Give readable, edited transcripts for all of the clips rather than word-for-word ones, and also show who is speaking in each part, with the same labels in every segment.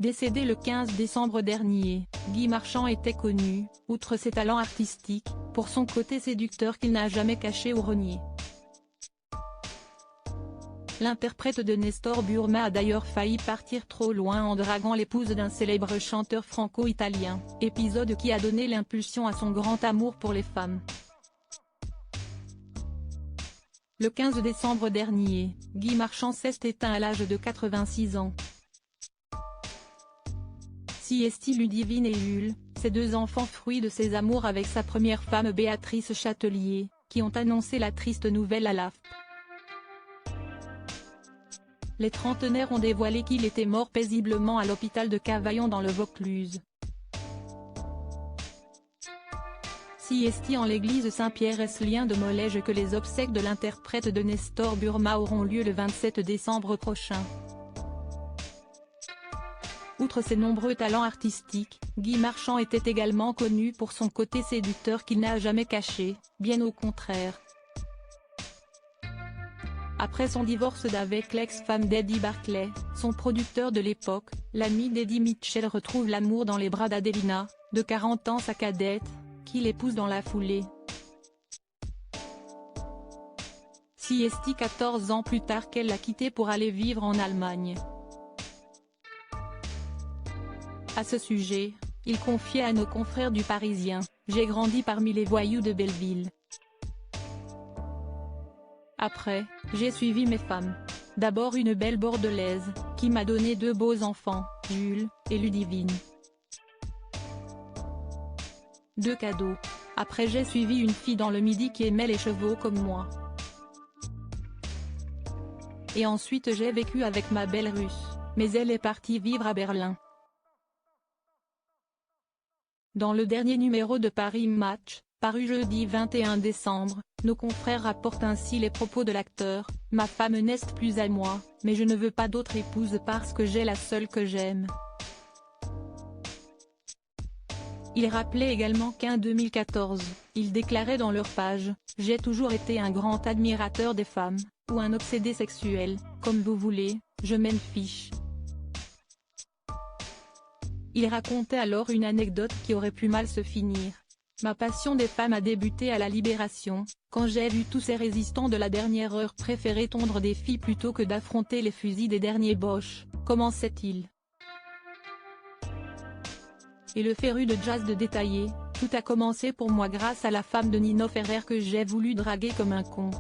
Speaker 1: Décédé le 15 décembre dernier, Guy Marchand était connu, outre ses talents artistiques, pour son côté séducteur qu'il n'a jamais caché ou renié. L'interprète de Nestor Burma a d'ailleurs failli partir trop loin en draguant l'épouse d'un célèbre chanteur franco-italien, épisode qui a donné l'impulsion à son grand amour pour les femmes. Le 15 décembre dernier, Guy Marchand s'est éteint à l'âge de 86 ans. Siesti Ludivine et Jules, ses deux enfants fruits de ses amours avec sa première femme Béatrice Châtelier, qui ont annoncé la triste nouvelle à l'AFP. Les trentenaires ont dévoilé qu'il était mort paisiblement à l'hôpital de Cavaillon dans le Vaucluse. Siesti en l'église Saint-Pierre-Esselien de Molège que les obsèques de l'interprète de Nestor Burma auront lieu le 27 décembre prochain. Outre ses nombreux talents artistiques, Guy Marchand était également connu pour son côté séducteur qu'il n'a jamais caché, bien au contraire. Après son divorce d'avec l'ex-femme d'Eddie Barclay, son producteur de l'époque, l'ami d'Eddie Mitchell retrouve l'amour dans les bras d'Adelina, de 40 ans sa cadette, qu'il épouse dans la foulée. Siesti 14 ans plus tard qu'elle l'a quitté pour aller vivre en Allemagne. À ce sujet, il confiait à nos confrères du Parisien, « J'ai grandi parmi les voyous de Belleville. Après, j'ai suivi mes femmes. D'abord une belle bordelaise, qui m'a donné deux beaux enfants, Jules et Ludivine. Deux cadeaux. Après j'ai suivi une fille dans le Midi qui aimait les chevaux comme moi. Et ensuite j'ai vécu avec ma belle Russe, mais elle est partie vivre à Berlin. » Dans le dernier numéro de Paris Match, paru jeudi 21 décembre, nos confrères rapportent ainsi les propos de l'acteur, « Ma femme n'est plus à moi, mais je ne veux pas d'autre épouse parce que j'ai la seule que j'aime. » Il rappelait également qu'en 2014, il déclarait dans leur page, « J'ai toujours été un grand admirateur des femmes, ou un obsédé sexuel, comme vous voulez, je m'en fiche. » Il racontait alors une anecdote qui aurait pu mal se finir. « Ma passion des femmes a débuté à la Libération, quand j'ai vu tous ces résistants de la dernière heure préférer tondre des filles plutôt que d'affronter les fusils des derniers Boches, commençait-il. Et le féru de jazz de détailler, tout a commencé pour moi grâce à la femme de Nino Ferrer que j'ai voulu draguer comme un con.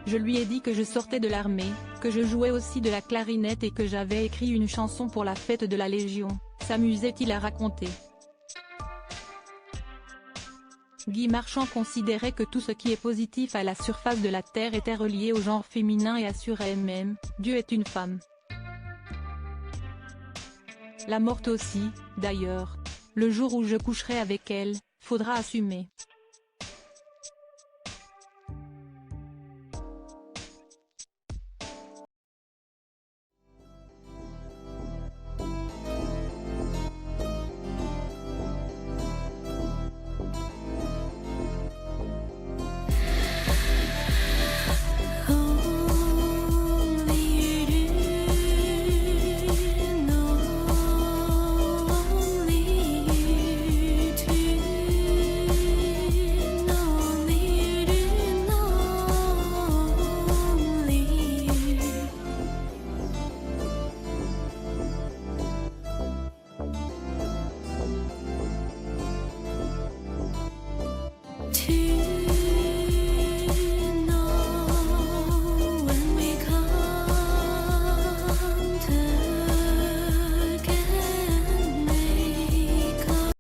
Speaker 1: Je lui ai dit que je sortais de l'armée, que je jouais aussi de la clarinette et que j'avais écrit une chanson pour la fête de la Légion, s'amusait-il à raconter. Guy Marchand considérait que tout ce qui est positif à la surface de la Terre était relié au genre féminin et assurait même, Dieu est une femme. La morte aussi, d'ailleurs. Le jour où je coucherai avec elle, faudra assumer.